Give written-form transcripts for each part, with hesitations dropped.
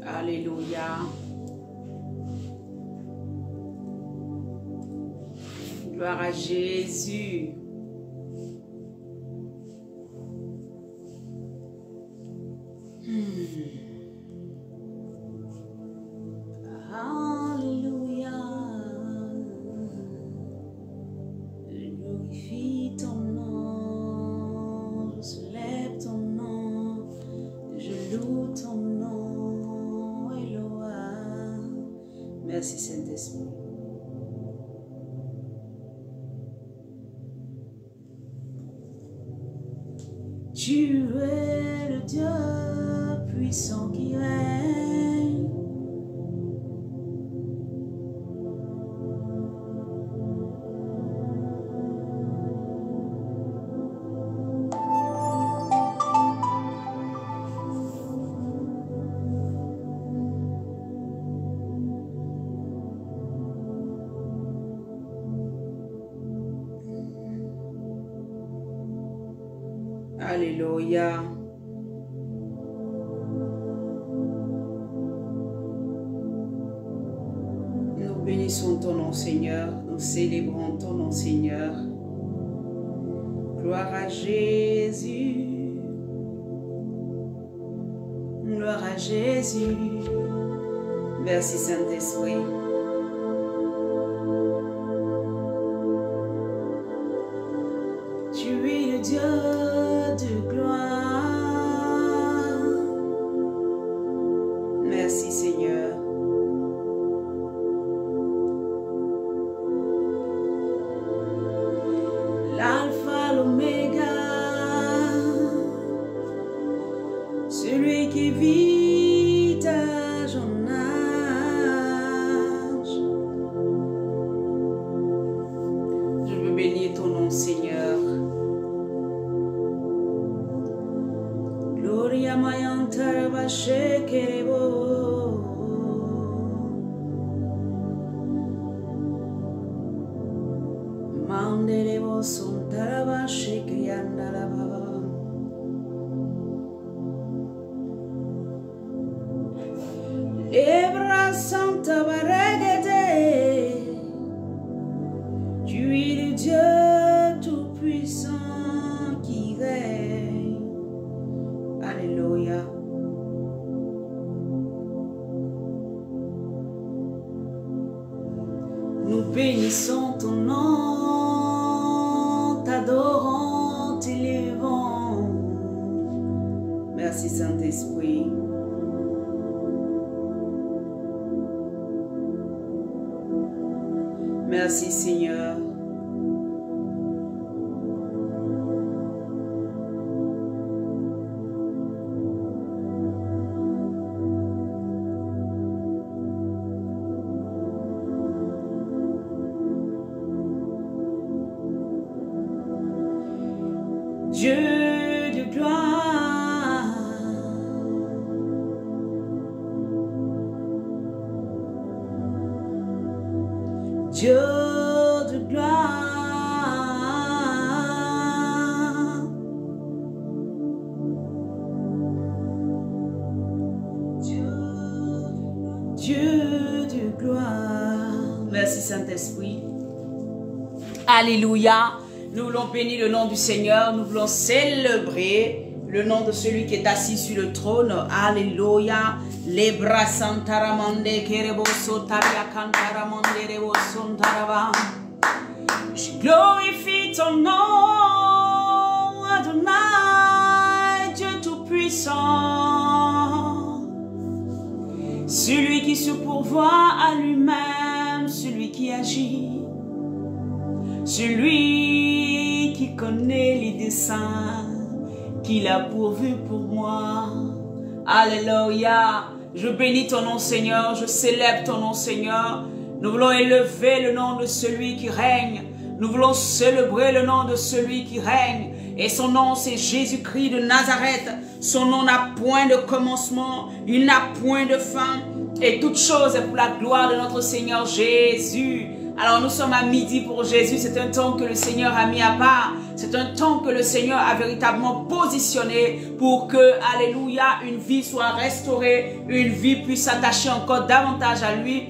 Alléluia. Gloire à Jésus. Alléluia. Je glorifie ton nom, je célèbre ton nom, je loue ton nom, Eloa. Merci Saint-Esprit. Tu es le Dieu puissant qui règne. Alléluia. Nous bénissons ton nom, Seigneur. Nous célébrons ton nom, Seigneur. Gloire à Jésus. Gloire à Jésus. Merci, Saint-Esprit. Tu es le Dieu de gloire. Merci Seigneur. L'alpha, l'oméga, celui qui vit à son âge. Je veux bénir ton nom Seigneur. Gloria mayanta bashekerebo. Manderebo sontaraba shekriandalaba. Lebra santa baregete. Tu es le Dieu tout-puissant qui règne. Alléluia. Nous bénissons ton nom, t'adorons, t'élevons. Merci Saint-Esprit. Merci Seigneur. Dieu de gloire, Dieu de gloire, Dieu de gloire. Merci Saint-Esprit. Alléluia. Nous voulons bénir le nom du Seigneur. Nous voulons célébrer le nom de celui qui est assis sur le trône. Alléluia. Les bras santaramande kerebo sotaria cantaramande rebo sontarava. Je glorifie ton nom, Adonai, Dieu tout-puissant. Celui qui se pourvoit à lui-même, celui qui agit. Celui qui connaît les desseins qu'il a pourvus pour moi. Alléluia. Je bénis ton nom Seigneur, je célèbre ton nom Seigneur. Nous voulons élever le nom de celui qui règne. Nous voulons célébrer le nom de celui qui règne. Et son nom c'est Jésus-Christ de Nazareth. Son nom n'a point de commencement, il n'a point de fin. Et toute chose est pour la gloire de notre Seigneur Jésus. Alors nous sommes à midi pour Jésus. C'est un temps que le Seigneur a mis à part. C'est un temps que le Seigneur a véritablement positionné pour que, alléluia, une vie soit restaurée, une vie puisse s'attacher encore davantage à lui,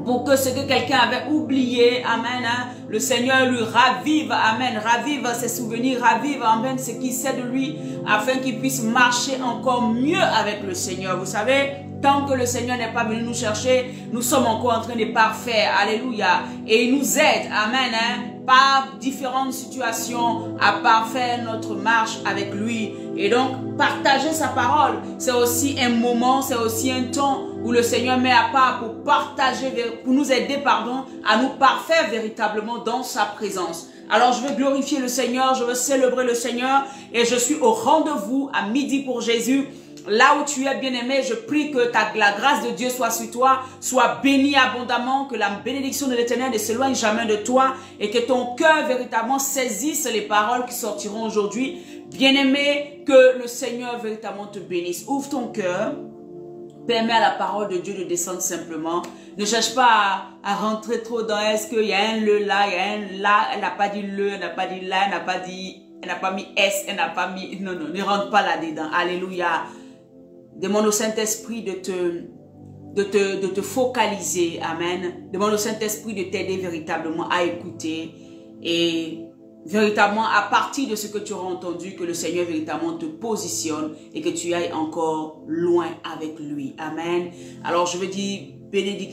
pour que ce que quelqu'un avait oublié, amen, hein, le Seigneur lui ravive, amen, ravive ses souvenirs, ravive, amen, ce qui sait de lui, afin qu'il puisse marcher encore mieux avec le Seigneur. Vous savez, tant que le Seigneur n'est pas venu nous chercher, nous sommes encore en train de parfaire, alléluia, et il nous aide, amen, hein, par différentes situations à parfaire notre marche avec lui. Et donc, partager sa parole, c'est aussi un moment, c'est aussi un temps où le Seigneur met à part pour partager, pour nous aider, pardon, à nous parfaire véritablement dans sa présence. Alors, je veux glorifier le Seigneur, je veux célébrer le Seigneur et je suis au rendez-vous à midi pour Jésus. Là où tu es bien-aimé, je prie que la grâce de Dieu soit sur toi, soit bénie abondamment, que la bénédiction de l'Éternel ne s'éloigne jamais de toi et que ton cœur véritablement saisisse les paroles qui sortiront aujourd'hui. Bien-aimé, que le Seigneur véritablement te bénisse. Ouvre ton cœur, permets à la parole de Dieu de descendre simplement. Ne cherche pas à rentrer trop dans est-ce qu'il y a un le là, il y a un là, elle n'a pas dit le, elle n'a pas dit là, elle n'a pas dit, elle n'a pas mis S, elle n'a pas mis, non, non, ne rentre pas là-dedans. Alléluia. Demande au Saint-Esprit de te focaliser. Amen. Demande au Saint-Esprit de t'aider véritablement à écouter. Et véritablement, à partir de ce que tu auras entendu, que le Seigneur véritablement te positionne et que tu ailles encore loin avec lui. Amen. Alors, je veux dire,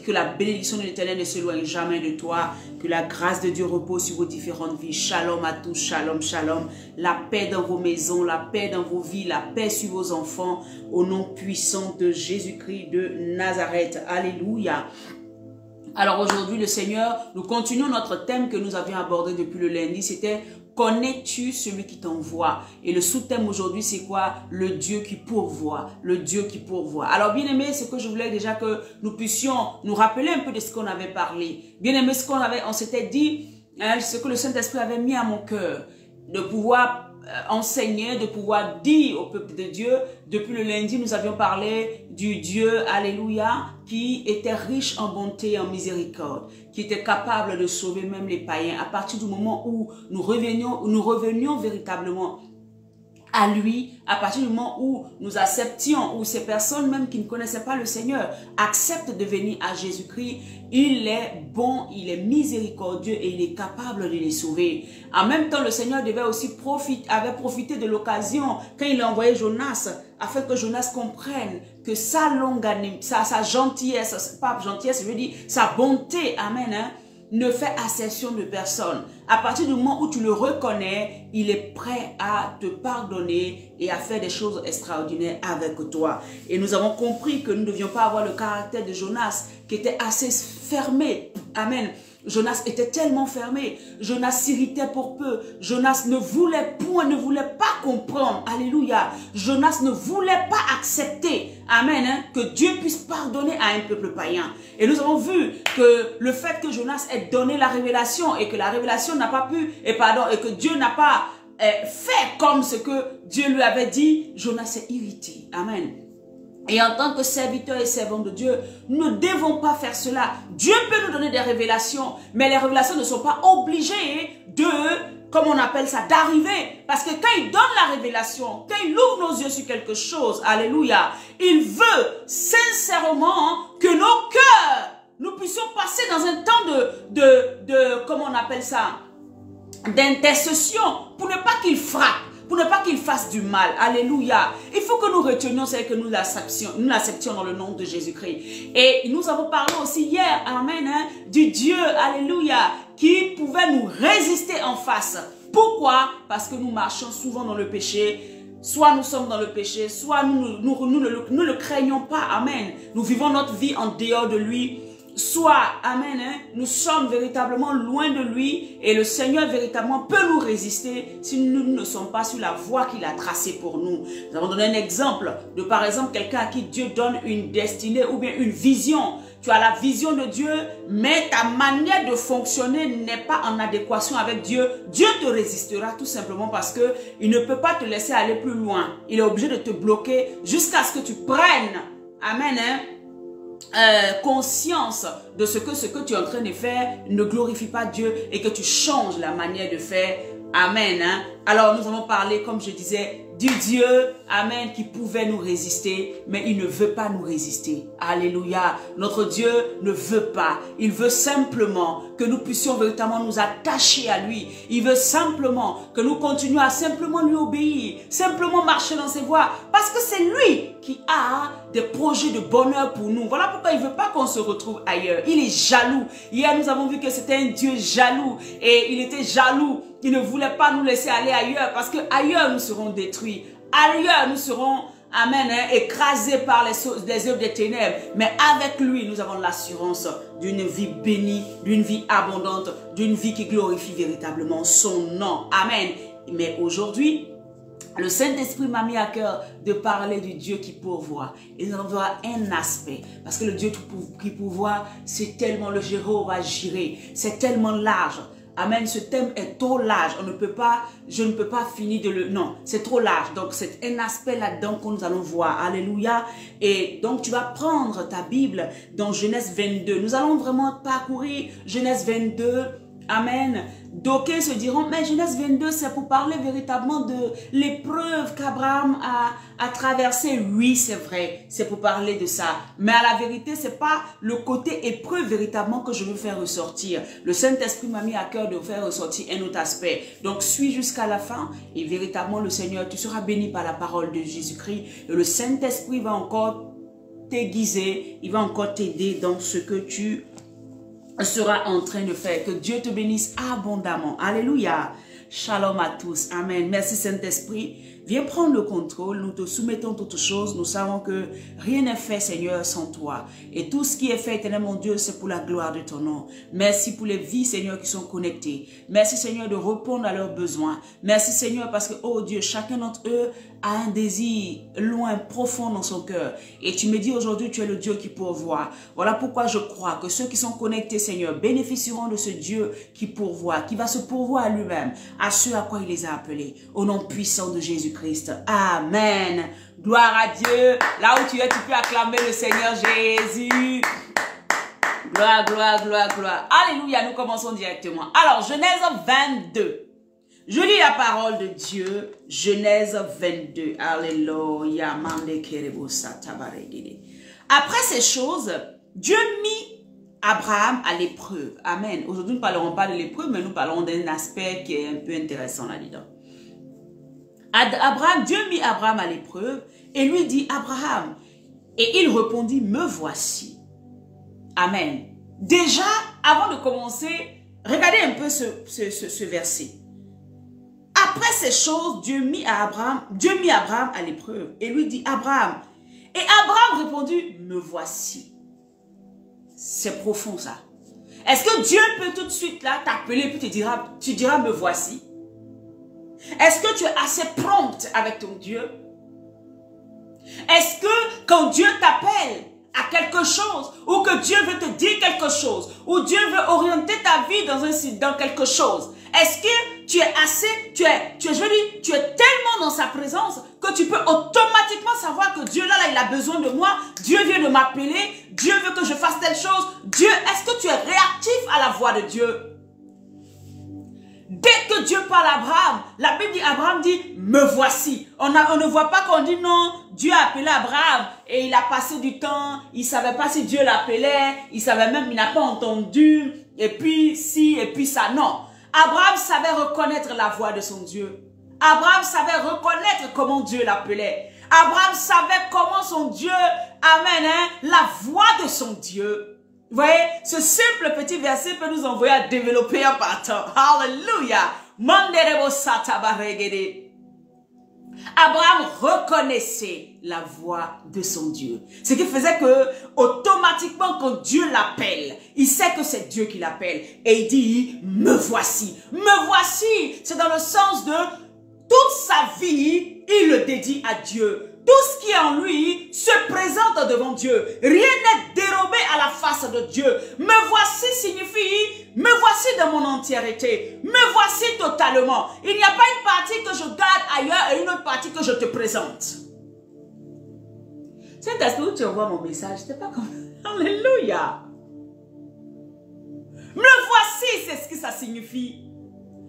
que la bénédiction de l'Éternel ne s'éloigne jamais de toi, que la grâce de Dieu repose sur vos différentes vies. Shalom à tous, shalom, shalom. La paix dans vos maisons, la paix dans vos vies, la paix sur vos enfants, au nom puissant de Jésus-Christ de Nazareth. Alléluia. Alors aujourd'hui, le Seigneur, nous continuons notre thème que nous avions abordé depuis le lundi, c'était « Connais-tu celui qui t'envoie ?» Et le sous-thème aujourd'hui, c'est quoi? Le Dieu qui pourvoit, le Dieu qui pourvoit. Alors bien aimé, c'est que je voulais déjà que nous puissions nous rappeler un peu de ce qu'on avait parlé. Bien aimé, on s'était dit, hein, ce que le Saint-Esprit avait mis à mon cœur, de pouvoir enseigner, de pouvoir dire au peuple de Dieu. Depuis le lundi, nous avions parlé du Dieu, alléluia, qui était riche en bonté et en miséricorde, qui était capable de sauver même les païens. À partir du moment où nous revenions véritablement à lui, à partir du moment où nous acceptions, où ces personnes même qui ne connaissaient pas le Seigneur acceptent de venir à Jésus-Christ, il est bon, il est miséricordieux et il est capable de les sauver. En même temps, le Seigneur avait profité de l'occasion quand il a envoyé Jonas, afin que Jonas comprenne que sa longanimité, sa gentillesse, pas gentillesse, je veux dire sa bonté, amen, hein, ne fait accession de personne. À partir du moment où tu le reconnais, il est prêt à te pardonner et à faire des choses extraordinaires avec toi. Et nous avons compris que nous ne devions pas avoir le caractère de Jonas qui était assez fermé. Amen. Jonas était tellement fermé. Jonas s'irritait pour peu. Jonas ne voulait point, ne voulait pas comprendre. Alléluia. Jonas ne voulait pas accepter. Amen. Hein, que Dieu puisse pardonner à un peuple païen. Et nous avons vu que le fait que Jonas ait donné la révélation et que la révélation n'a pas pu, et que Dieu n'a pas fait comme ce que Dieu lui avait dit, Jonas s'est irrité. Amen. Et en tant que serviteurs et servants de Dieu, nous ne devons pas faire cela. Dieu peut nous donner des révélations, mais les révélations ne sont pas obligées de, comme on appelle ça, d'arriver. Parce que quand il donne la révélation, quand il ouvre nos yeux sur quelque chose, alléluia, il veut sincèrement que nos cœurs, nous puissions passer dans un temps comment on appelle ça, d'intercession, pour ne pas qu'il frappe, pour ne pas qu'il fasse du mal. Alléluia. Il faut que nous retenions ce que nous l'acceptions dans le nom de Jésus-Christ. Et nous avons parlé aussi hier, amen, hein, du Dieu, alléluia, qui pouvait nous résister en face. Pourquoi? Parce que nous marchons souvent dans le péché. Soit nous sommes dans le péché, soit nous ne le craignons pas. Amen. Nous vivons notre vie en dehors de lui. Soit, amen, hein, nous sommes véritablement loin de lui et le Seigneur véritablement peut nous résister si nous ne sommes pas sur la voie qu'il a tracée pour nous. Nous avons donné un exemple de, par exemple, quelqu'un à qui Dieu donne une destinée ou bien une vision. Tu as la vision de Dieu, mais ta manière de fonctionner n'est pas en adéquation avec Dieu. Dieu te résistera tout simplement parce que il ne peut pas te laisser aller plus loin. Il est obligé de te bloquer jusqu'à ce que tu prennes, amen, hein, conscience de ce que tu es en train de faire ne glorifie pas Dieu et que tu changes la manière de faire. Amen. Hein? Alors nous avons parlé, comme je disais, du Dieu, amen, qui pouvait nous résister, mais il ne veut pas nous résister. Alléluia. Notre Dieu ne veut pas. Il veut simplement que nous puissions véritablement nous attacher à lui. Il veut simplement que nous continuions à simplement lui obéir, simplement marcher dans ses voies, parce que c'est lui qui a des projets de bonheur pour nous. Voilà pourquoi il ne veut pas qu'on se retrouve ailleurs. Il est jaloux. Hier, nous avons vu que c'était un Dieu jaloux et il était jaloux. Il ne voulait pas nous laisser aller ailleurs parce que ailleurs nous serons détruits. Ailleurs nous serons, amen, hein, écrasés par les œuvres des ténèbres. Mais avec lui, nous avons l'assurance d'une vie bénie, d'une vie abondante, d'une vie qui glorifie véritablement son nom. Amen. Mais aujourd'hui, le Saint-Esprit m'a mis à cœur de parler du Dieu qui pourvoit. Et nous allons voir un aspect. Parce que le Dieu qui pourvoit, c'est tellement le Jéhovah Jireh. C'est tellement large. Amen, ce thème est trop large, je ne peux pas finir de le... Non, c'est trop large, donc c'est un aspect là-dedans que nous allons voir, alléluia. Et donc tu vas prendre ta Bible dans Genèse 22, nous allons vraiment parcourir Genèse 22, amen. D'aucuns se diront, mais Genèse 22, c'est pour parler véritablement de l'épreuve qu'Abraham a traversée. Oui, c'est vrai, c'est pour parler de ça. Mais à la vérité, c'est pas le côté épreuve véritablement que je veux faire ressortir. Le Saint-Esprit m'a mis à cœur de faire ressortir un autre aspect. Donc, suis jusqu'à la fin et véritablement le Seigneur, tu seras béni par la parole de Jésus-Christ. Et le Saint-Esprit va encore t'aiguiser, il va encore t'aider dans ce que tu sera en train de faire. Que Dieu te bénisse abondamment. Alléluia. Shalom à tous. Amen. Merci Saint-Esprit. Viens prendre le contrôle. Nous te soumettons toutes choses. Nous savons que rien n'est fait, Seigneur, sans toi. Et tout ce qui est fait, éternel mon Dieu, c'est pour la gloire de ton nom. Merci pour les vies, Seigneur, qui sont connectées. Merci, Seigneur, de répondre à leurs besoins. Merci, Seigneur, parce que, oh Dieu, chacun d'entre eux a un désir loin, profond dans son cœur. Et tu me dis aujourd'hui, tu es le Dieu qui pourvoit. Voilà pourquoi je crois que ceux qui sont connectés, Seigneur, bénéficieront de ce Dieu qui pourvoit, qui va se pourvoir à lui-même, à ceux à quoi il les a appelés. Au nom puissant de Jésus-Christ. Amen. Gloire à Dieu. Là où tu es, tu peux acclamer le Seigneur Jésus. Gloire, gloire, gloire, gloire. Alléluia, nous commençons directement. Alors, Genèse 22. Je lis la parole de Dieu, Genèse 22. Alléluia. Après ces choses, Dieu mit Abraham à l'épreuve. Amen. Aujourd'hui, nous ne parlerons pas de l'épreuve, mais nous parlons d'un aspect qui est un peu intéressant là-dedans. Dieu mit Abraham à l'épreuve et lui dit, Abraham. Et il répondit, me voici. Amen. Déjà, avant de commencer, regardez un peu ce verset. Après ces choses, Dieu mit Abraham à l'épreuve et lui dit, Abraham. Et Abraham répondit, me voici. C'est profond ça. Est-ce que Dieu peut tout de suite là t'appeler et puis tu diras, me voici? Est-ce que tu es assez prompte avec ton Dieu? Est-ce que quand Dieu t'appelle à quelque chose, ou que Dieu veut te dire quelque chose, ou Dieu veut orienter ta vie dans quelque chose, est-ce que tu es assez, tu es tellement dans sa présence que tu peux automatiquement savoir que Dieu là, il a besoin de moi, Dieu vient de m'appeler, Dieu veut que je fasse telle chose, Dieu, est-ce que tu es réactif à la voix de Dieu? Dès que Dieu parle à Abraham, la Bible dit, Abraham dit, me voici. On ne voit pas qu'on dit non, Dieu a appelé Abraham et il a passé du temps, il ne savait pas si Dieu l'appelait, il savait même, il n'a pas entendu, et puis si, et puis ça, non. Abraham savait reconnaître la voix de son Dieu. Abraham savait reconnaître comment Dieu l'appelait. Abraham savait comment son Dieu, amen, hein, la voix de son Dieu. Vous voyez, ce simple petit verset peut nous envoyer à développer un partant. Alléluia. Abraham reconnaissait la voix de son Dieu. Ce qui faisait que, automatiquement, quand Dieu l'appelle, il sait que c'est Dieu qui l'appelle. Et il dit, me voici. Me voici. C'est dans le sens de toute sa vie, il le dédie à Dieu. Tout ce qui est en lui se présente devant Dieu. Rien n'est dérobé à la face de Dieu. Me voici signifie, me voici dans mon entièreté. Me voici totalement. Il n'y a pas une partie que je garde ailleurs et une autre partie que je te présente. Saint-Esprit, où tu envoies mon message, c'était pas comme... Alléluia. Me voici, c'est ce que ça signifie.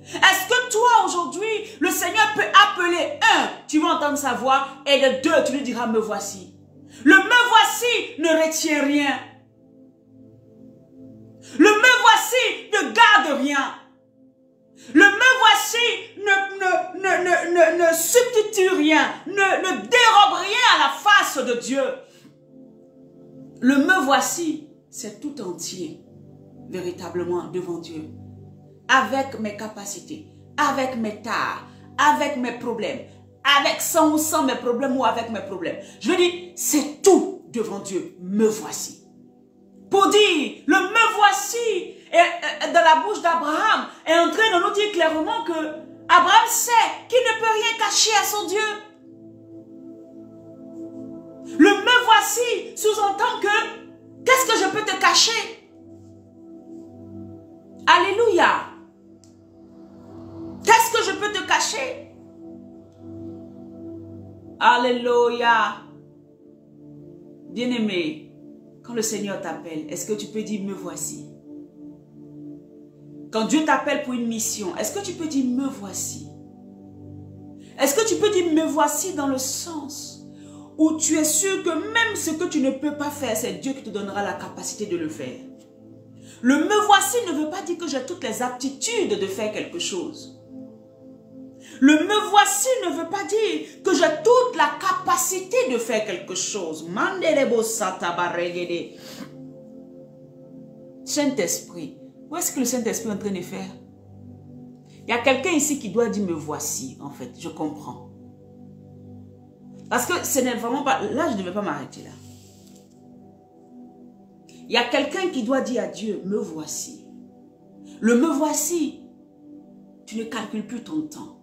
Est-ce que toi, aujourd'hui, le Seigneur peut appeler un, tu vas entendre sa voix, et de deux, tu lui diras, me voici. Le me voici ne retient rien. Le me voici ne garde rien. Le me voici ne substitue rien, ne dérobe rien à la face de Dieu. Le me voici, c'est tout entier, véritablement devant Dieu. Avec mes capacités, avec mes tares, avec mes problèmes, avec sans ou sans mes problèmes ou avec mes problèmes. Je veux dire, c'est tout devant Dieu. Me voici. Pour dire, le me voici est dans la bouche d'Abraham est en train de nous dire clairement que Abraham sait qu'il ne peut rien cacher à son Dieu. Le me voici sous-entend que qu'est-ce que je peux te cacher? Alléluia. Qu'est-ce que je peux te cacher? Alléluia. Bien-aimé, quand le Seigneur t'appelle, est-ce que tu peux dire me voici? Quand Dieu t'appelle pour une mission, est-ce que tu peux dire me voici? Est-ce que tu peux dire me voici dans le sens où tu es sûr que même ce que tu ne peux pas faire, c'est Dieu qui te donnera la capacité de le faire? Le me voici ne veut pas dire que j'ai toutes les aptitudes de faire quelque chose. Le me voici ne veut pas dire que j'ai toute la capacité de faire quelque chose. Saint-Esprit, où est-ce que le Saint-Esprit est en train de faire? Il y a quelqu'un ici qui doit dire me voici, en fait, je comprends. Parce que ce n'est vraiment pas... Là, je ne devais pas m'arrêter là. Il y a quelqu'un qui doit dire à Dieu, me voici. Le me voici, tu ne calcules plus ton temps.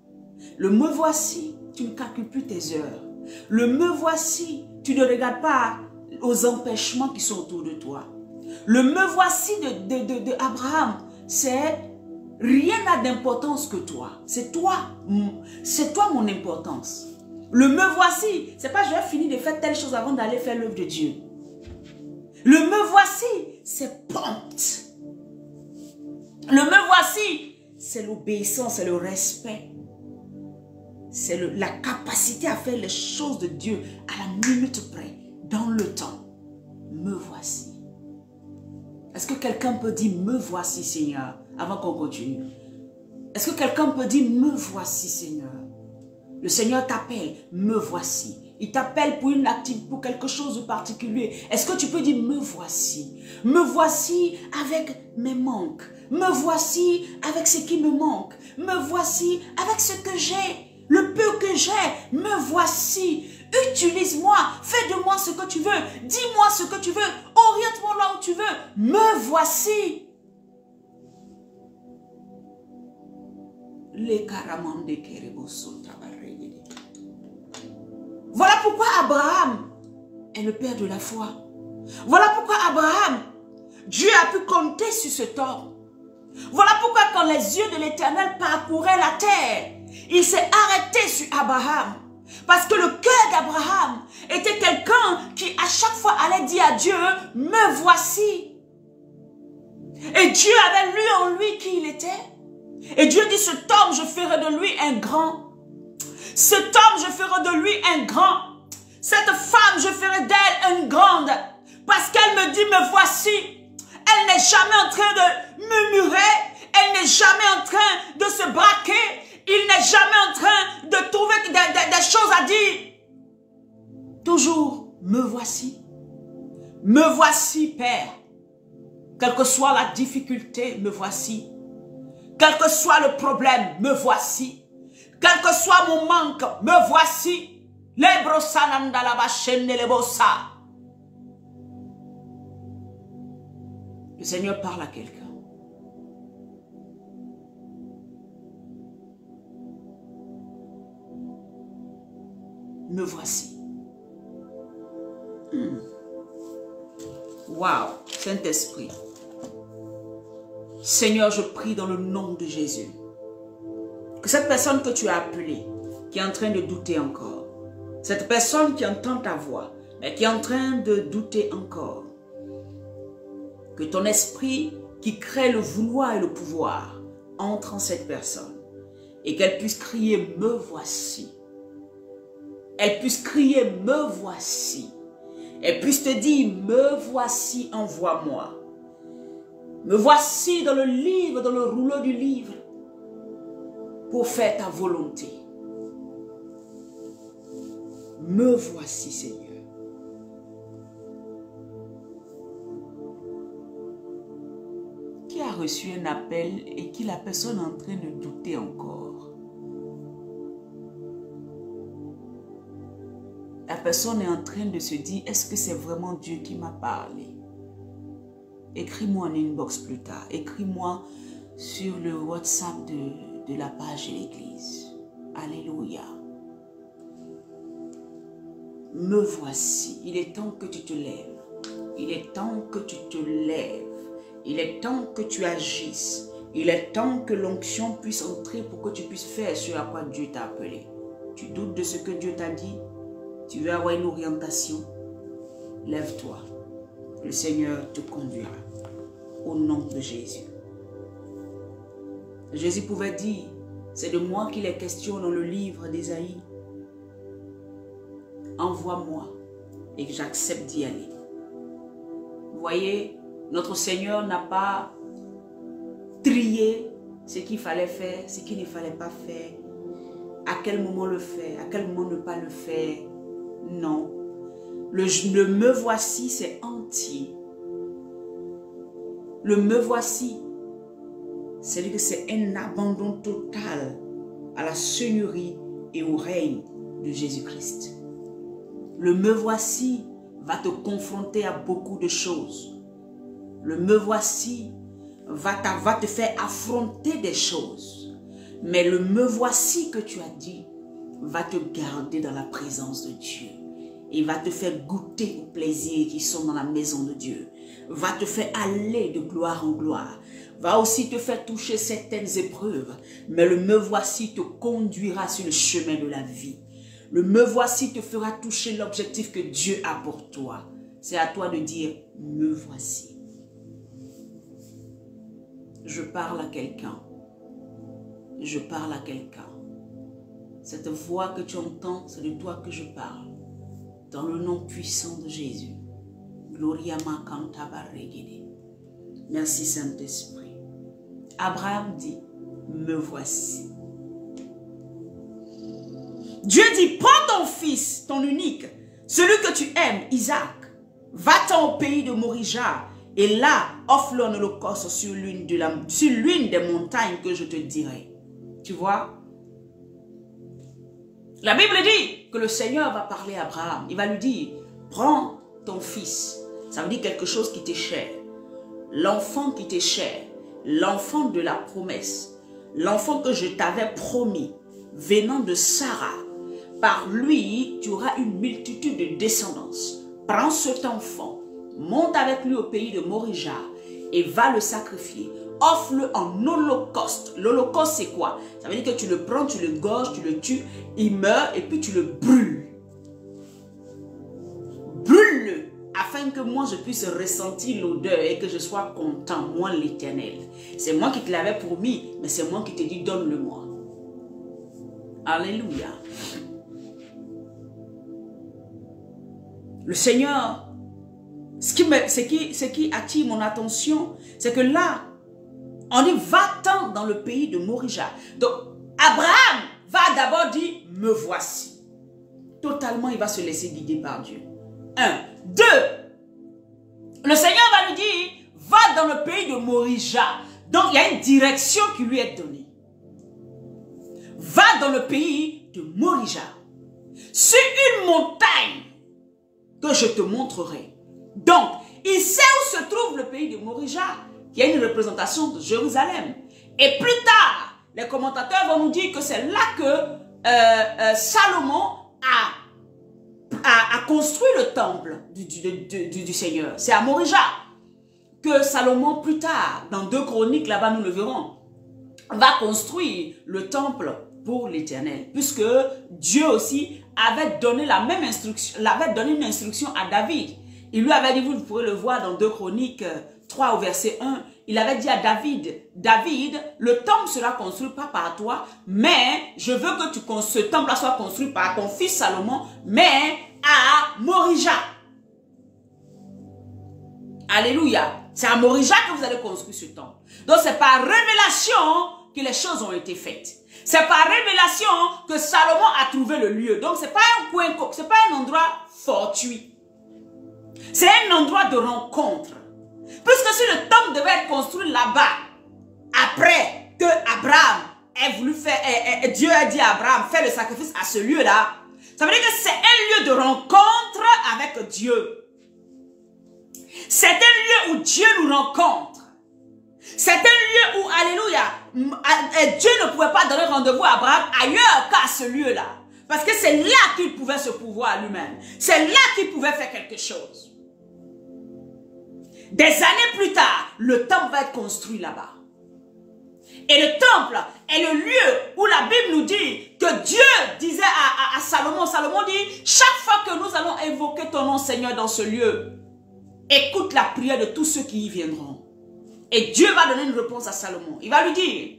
Le me voici, tu ne calcules plus tes heures. Le me voici, tu ne regardes pas aux empêchements qui sont autour de toi. Le me voici de Abraham, c'est rien n'a d'importance que toi. C'est toi mon importance. Le me voici, c'est pas je vais finir de faire telle chose avant d'aller faire l'œuvre de Dieu. Le me voici, c'est prompt. Le me voici, c'est l'obéissance, c'est le respect. C'est la capacité à faire les choses de Dieu à la minute près, dans le temps. Me voici. Est-ce que quelqu'un peut dire me voici Seigneur avant qu'on continue? Est-ce que quelqu'un peut dire me voici Seigneur? Le Seigneur t'appelle, me voici. Il t'appelle pour une activité, pour quelque chose de particulier. Est-ce que tu peux dire me voici? Me voici avec mes manques. Me voici avec ce qui me manque. Me voici avec ce que j'ai. Le peu que j'ai, me voici. Utilise-moi, fais de moi ce que tu veux. Dis-moi ce que tu veux. Oriente-moi là où tu veux. Me voici. Voilà pourquoi Abraham est le père de la foi. Voilà pourquoi Abraham, Dieu a pu compter sur cet homme. Voilà pourquoi quand les yeux de l'Éternel parcouraient la terre, il s'est arrêté sur Abraham. Parce que le cœur d'Abraham était quelqu'un qui à chaque fois allait dire à Dieu, me voici. Et Dieu avait lu en lui qui il était. Et Dieu dit, cet homme, je ferai de lui un grand. Cet homme, je ferai de lui un grand. Cette femme, je ferai d'elle une grande. Parce qu'elle me dit, me voici. Elle n'est jamais en train de murmurer. Elle n'est jamais en train de se braquer. Il n'est jamais en train de trouver des choses à dire. Toujours, me voici. Me voici, Père. Quelle que soit la difficulté, me voici. Quel que soit le problème, me voici. Quel que soit mon manque, me voici. Le Seigneur parle à quelqu'un. Me voici. Waouh, Saint-Esprit. Seigneur, je prie dans le nom de Jésus. Que cette personne que tu as appelée, qui est en train de douter encore, cette personne qui entend ta voix, mais qui est en train de douter encore, que ton esprit qui crée le vouloir et le pouvoir entre en cette personne et qu'elle puisse crier « Me voici ». Elle puisse crier « Me voici ». Elle puisse te dire « Me voici, envoie-moi ». Me voici dans le livre, dans le rouleau du livre, pour faire ta volonté. Me voici, Seigneur. Qui a reçu un appel et qui la personne est en train de douter encore? La personne est en train de se dire, est-ce que c'est vraiment Dieu qui m'a parlé? Écris-moi en inbox plus tard. Écris-moi sur le WhatsApp de la page de l'église. Alléluia. Me voici. Il est temps que tu te lèves. Il est temps que tu te lèves. Il est temps que tu agisses. Il est temps que l'onction puisse entrer pour que tu puisses faire ce à quoi Dieu t'a appelé. Tu doutes de ce que Dieu t'a dit? Tu veux avoir une orientation? Lève-toi. Le Seigneur te conduira. Au nom de Jésus. Jésus pouvait dire, c'est de moi qu'il est question dans le livre d'Ésaïe. Envoie-moi et que j'accepte d'y aller. Vous voyez, notre Seigneur n'a pas trié ce qu'il fallait faire, ce qu'il ne fallait pas faire, à quel moment le faire, à quel moment ne pas le faire. Non. Le me voici, c'est entier. Le me voici, c'est-à-dire que c'est un abandon total à la seigneurie et au règne de Jésus-Christ. Le me voici va te confronter à beaucoup de choses. Le me voici va te faire affronter des choses. Mais le me voici que tu as dit va te garder dans la présence de Dieu. Et va te faire goûter aux plaisirs qui sont dans la maison de Dieu. Va te faire aller de gloire en gloire. Va aussi te faire toucher certaines épreuves. Mais le me voici te conduira sur le chemin de la vie. Le me voici te fera toucher l'objectif que Dieu a pour toi. C'est à toi de dire, me voici. Je parle à quelqu'un. Je parle à quelqu'un. Cette voix que tu entends, c'est de toi que je parle. Dans le nom puissant de Jésus. Gloria ma cantaba regede. Merci Saint-Esprit. Abraham dit, me voici. Dieu dit, prends ton fils, ton unique, celui que tu aimes, Isaac, va-t'en au pays de Morija, et là, offre-le en holocauste sur l'une des montagnes que je te dirai. Tu vois? La Bible dit que le Seigneur va parler à Abraham. Il va lui dire, prends ton fils. Ça veut dire quelque chose qui t'est cher. L'enfant qui t'est cher. L'enfant de la promesse. L'enfant que je t'avais promis. Venant de Sarah. Par lui, tu auras une multitude de descendance. Prends cet enfant. Monte avec lui au pays de Morija. Et va le sacrifier. Offre-le en holocauste. L'holocauste, c'est quoi? Ça veut dire que tu le prends, tu le gorges, tu le tues, il meurt et puis tu le brûles. Brûle-le afin que moi je puisse ressentir l'odeur et que je sois content, moi l'Éternel. C'est moi qui te l'avais promis, mais c'est moi qui te dis donne-le-moi. Alléluia. Le Seigneur, ce qui attire mon attention, c'est que là, on dit, va-t'en dans le pays de Morija. Donc, Abraham va d'abord dire, me voici. Totalement, il va se laisser guider par Dieu. 1. 2. Le Seigneur va lui dire, va dans le pays de Morija. Donc, il y a une direction qui lui est donnée. Va dans le pays de Morija. Sur une montagne que je te montrerai. Donc, il sait où se trouve le pays de Morija. Il y a une représentation de Jérusalem. Et plus tard, les commentateurs vont nous dire que c'est là que Salomon a construit le temple du Seigneur. C'est à Morija que Salomon, plus tard, dans 2 Chroniques, là-bas nous le verrons, va construire le temple pour l'Éternel. Puisque Dieu aussi avait donné la même instruction, avait donné une instruction à David. Il lui avait dit, vous pourrez le voir dans 2 Chroniques 3 au verset 1, il avait dit à David, David, le temple sera construit pas par toi, mais je veux que ce temple-là soit construit par ton fils Salomon, mais à Morija. Alléluia. C'est à Morija que vous allez construire ce temple. Donc c'est par révélation que les choses ont été faites. C'est par révélation que Salomon a trouvé le lieu. Donc c'est pas un coin, c'est pas un endroit fortuit. C'est un endroit de rencontre. Puisque si le temple devait être construit là-bas, après que Abraham ait voulu faire, Dieu a dit à Abraham, fais le sacrifice à ce lieu-là, ça veut dire que c'est un lieu de rencontre avec Dieu. C'est un lieu où Dieu nous rencontre. C'est un lieu où, alléluia, Dieu ne pouvait pas donner rendez-vous à Abraham ailleurs qu'à ce lieu-là. Parce que c'est là qu'il pouvait se pouvoir à lui-même. C'est là qu'il pouvait faire quelque chose. Des années plus tard, le temple va être construit là-bas. Et le temple est le lieu où la Bible nous dit que Dieu disait à Salomon, Salomon dit, chaque fois que nous allons invoquer ton nom Seigneur dans ce lieu, écoute la prière de tous ceux qui y viendront. Et Dieu va donner une réponse à Salomon. Il va lui dire,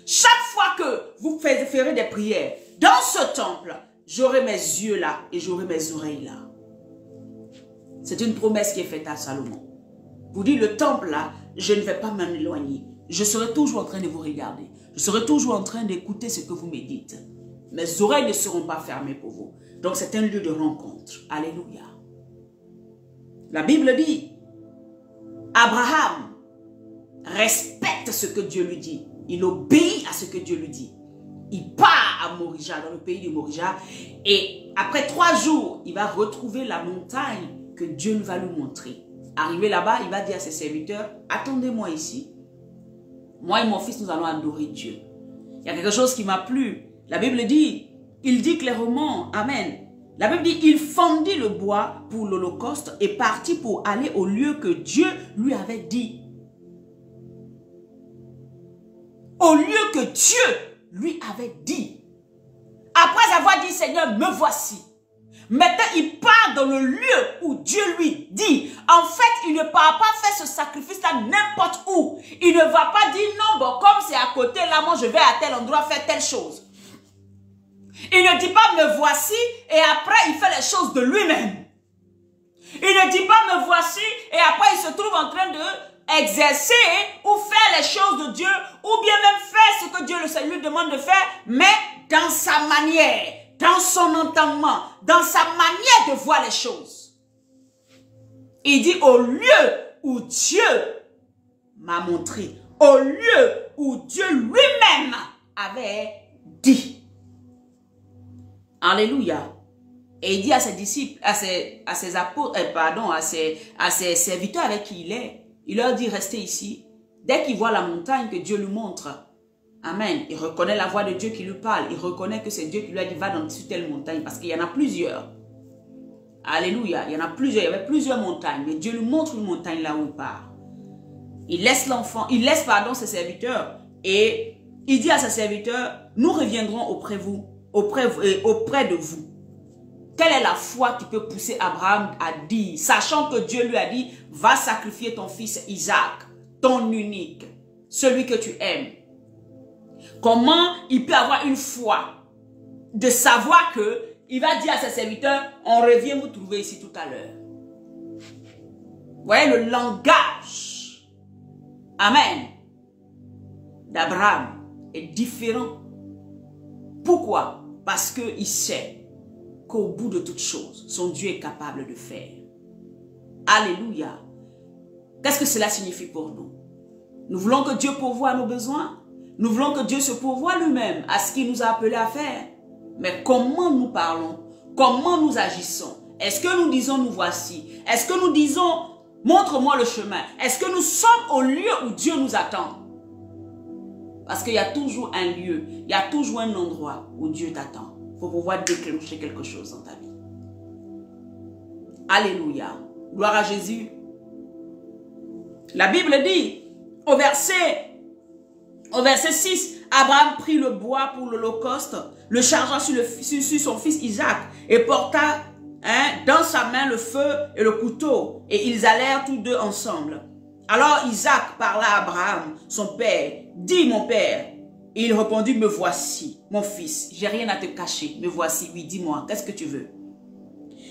chaque fois que vous ferez des prières dans ce temple, j'aurai mes yeux là et j'aurai mes oreilles là. C'est une promesse qui est faite à Salomon. Vous dites, le temple là, je ne vais pas m'en éloigner. Je serai toujours en train de vous regarder. Je serai toujours en train d'écouter ce que vous me dites. Mes oreilles ne seront pas fermées pour vous. Donc c'est un lieu de rencontre. Alléluia. La Bible dit, Abraham respecte ce que Dieu lui dit. Il obéit à ce que Dieu lui dit. Il part à Morija, dans le pays de Morija. Et après 3 jours, il va retrouver la montagne que Dieu va lui montrer. Arrivé là-bas, il va dire à ses serviteurs, attendez-moi ici. Moi et mon fils, nous allons adorer Dieu. Il y a quelque chose qui m'a plu. La Bible dit, il dit clairement, amen. La Bible dit, il fendit le bois pour l'Holocauste et partit pour aller au lieu que Dieu lui avait dit. Au lieu que Dieu lui avait dit. Après avoir dit, Seigneur, me voici. Maintenant, il part dans le lieu où Dieu lui dit. En fait, il ne part pas faire ce sacrifice-là n'importe où. Il ne va pas dire, non, bon, comme c'est à côté, là, moi, je vais à tel endroit faire telle chose. Il ne dit pas, me voici, et après, il fait les choses de lui-même. Il ne dit pas, me voici, et après, il se trouve en train de exercer ou faire les choses de Dieu, ou bien même faire ce que Dieu le Seigneur lui demande de faire, mais dans sa manière. Dans son entendement, dans sa manière de voir les choses. Il dit au lieu où Dieu m'a montré, au lieu où Dieu lui-même avait dit. Alléluia. Et il dit à ses disciples, à ses apôtres, à ses serviteurs avec qui il leur dit restez ici. Dès qu'il voit la montagne que Dieu lui montre, amen. Il reconnaît la voix de Dieu qui lui parle. Il reconnaît que c'est Dieu qui lui a dit va dans telle montagne parce qu'il y en a plusieurs. Alléluia. Il y en a plusieurs. Il y avait plusieurs montagnes. Mais Dieu lui montre une montagne là où il part. Il laisse l'enfant, ses serviteurs et il dit à ses serviteurs nous reviendrons auprès de vous. Quelle est la foi qui peut pousser Abraham à dire, sachant que Dieu lui a dit va sacrifier ton fils Isaac, ton unique, celui que tu aimes. Comment il peut avoir une foi de savoir que il va dire à ses serviteurs, on revient vous trouver ici tout à l'heure. Vous voyez le langage, amen, d'Abraham est différent. Pourquoi? Parce qu'il sait qu'au bout de toutes choses, son Dieu est capable de faire. Alléluia. Qu'est-ce que cela signifie pour nous? Nous voulons que Dieu pourvoie à nos besoins. Nous voulons que Dieu se pourvoie lui-même à ce qu'il nous a appelés à faire. Mais comment nous parlons? Comment nous agissons? Est-ce que nous disons nous voici? Est-ce que nous disons montre-moi le chemin? Est-ce que nous sommes au lieu où Dieu nous attend? Parce qu'il y a toujours un lieu, il y a toujours un endroit où Dieu t'attend pour pouvoir déclencher quelque chose dans ta vie. Alléluia. Gloire à Jésus. La Bible dit au verset 6, Abraham prit le bois pour l'holocauste, le chargea sur son fils Isaac et porta dans sa main le feu et le couteau. Et ils allèrent tous deux ensemble. Alors Isaac parla à Abraham, son père. Dis mon père. Et il répondit, me voici, mon fils. J'ai rien à te cacher. Me voici. Oui, dis-moi, qu'est-ce que tu veux?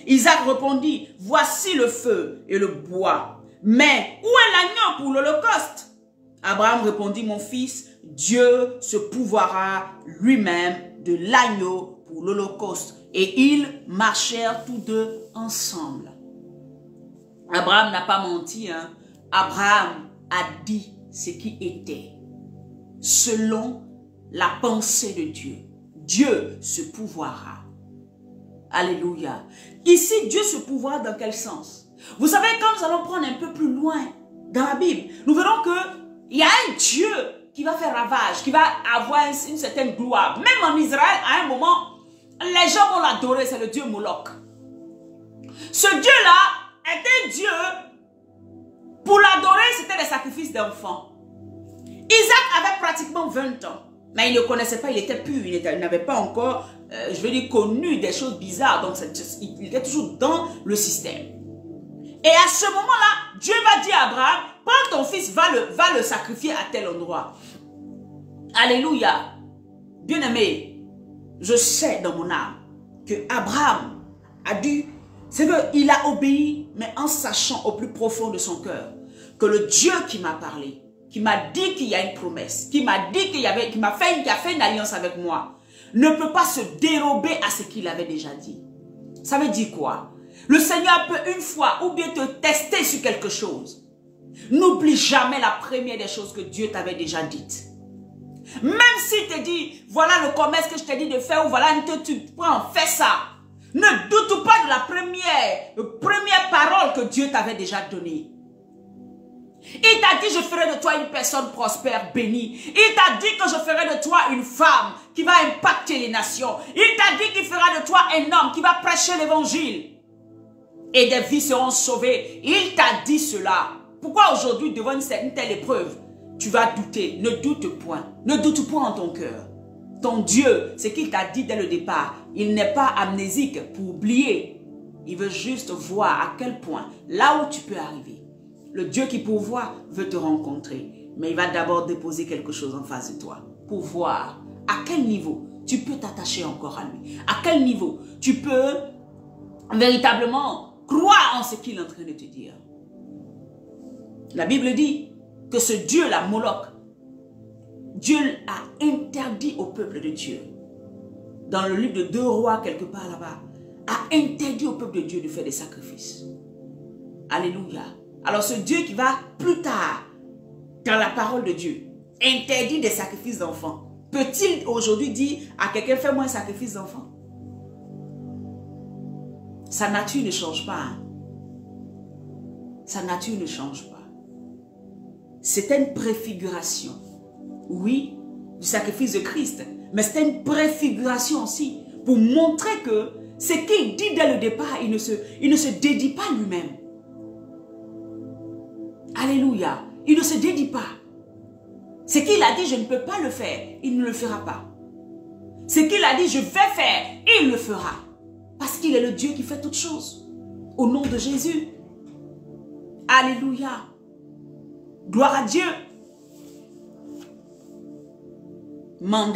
Isaac répondit, voici le feu et le bois. Mais où est l'agneau pour l'holocauste? Abraham répondit, mon fils, Dieu se pourvoira lui-même de l'agneau pour l'holocauste. Et ils marchèrent tous deux ensemble. Abraham n'a pas menti. Hein? Abraham a dit ce qui était selon la pensée de Dieu. Dieu se pourvoira. Alléluia. Ici, Dieu se pourvoira dans quel sens? Vous savez, quand nous allons prendre un peu plus loin dans la Bible, nous verrons qu'il y a un Dieu qui va faire ravage, qui va avoir une certaine gloire. Même en Israël, à un moment, les gens vont l'adorer, c'est le Dieu Moloch. Ce Dieu-là est un Dieu, pour l'adorer, c'était des sacrifices d'enfants. Isaac avait pratiquement 20 ans, mais il ne connaissait pas, il était pur, il n'avait pas encore, je veux dire, connu des choses bizarres, donc il était toujours dans le système. Et à ce moment-là, Dieu va dire à Abraham, prends ton fils, va le sacrifier à tel endroit. Alléluia. Bien-aimé, je sais dans mon âme que Abraham a dû, c'est qu'il a obéi, mais en sachant au plus profond de son cœur que le Dieu qui m'a parlé, qui m'a dit qu'il y a une promesse, qui m'a dit qui a fait une alliance avec moi, ne peut pas se dérober à ce qu'il avait déjà dit. Ça veut dire quoi? Le Seigneur peut une fois ou bien te tester sur quelque chose. N'oublie jamais la première des choses que Dieu t'avait déjà dites. Même s'il te dit, voilà le commerce que je t'ai dit de faire, ou voilà, tu prends, fais ça. Ne doute pas de la première parole que Dieu t'avait déjà donnée. Il t'a dit, je ferai de toi une personne prospère, bénie. Il t'a dit que je ferai de toi une femme qui va impacter les nations. Il t'a dit qu'il fera de toi un homme qui va prêcher l'évangile. Et des vies seront sauvées. Il t'a dit cela. Pourquoi aujourd'hui, devant une telle épreuve, tu vas douter? Ne doute point. Ne doute point en ton cœur. Ton Dieu, ce qu'il t'a dit dès le départ, il n'est pas amnésique pour oublier. Il veut juste voir à quel point, là où tu peux arriver, le Dieu qui pourvoit veut te rencontrer. Mais il va d'abord déposer quelque chose en face de toi pour voir à quel niveau tu peux t'attacher encore à lui. À quel niveau tu peux véritablement croire en ce qu'il est en train de te dire. La Bible dit que ce Dieu-là, Moloch, Dieu a interdit au peuple de Dieu, dans le livre de 2 Rois, quelque part là-bas, a interdit au peuple de Dieu de faire des sacrifices. Alléluia. Alors ce Dieu qui va plus tard, dans la parole de Dieu, interdit des sacrifices d'enfants, peut-il aujourd'hui dire à quelqu'un, fais-moi un sacrifice d'enfant? Sa nature ne change pas. Hein? Sa nature ne change pas. C'était une préfiguration, oui, du sacrifice de Christ, mais c'était une préfiguration aussi pour montrer que ce qu'il dit dès le départ, il ne se dédie pas lui-même. Alléluia. Il ne se dédie pas. Ce qu'il a dit, je ne peux pas le faire, il ne le fera pas. Ce qu'il a dit, je vais faire, il le fera. Parce qu'il est le Dieu qui fait toutes choses. Au nom de Jésus. Alléluia. Gloire à Dieu. La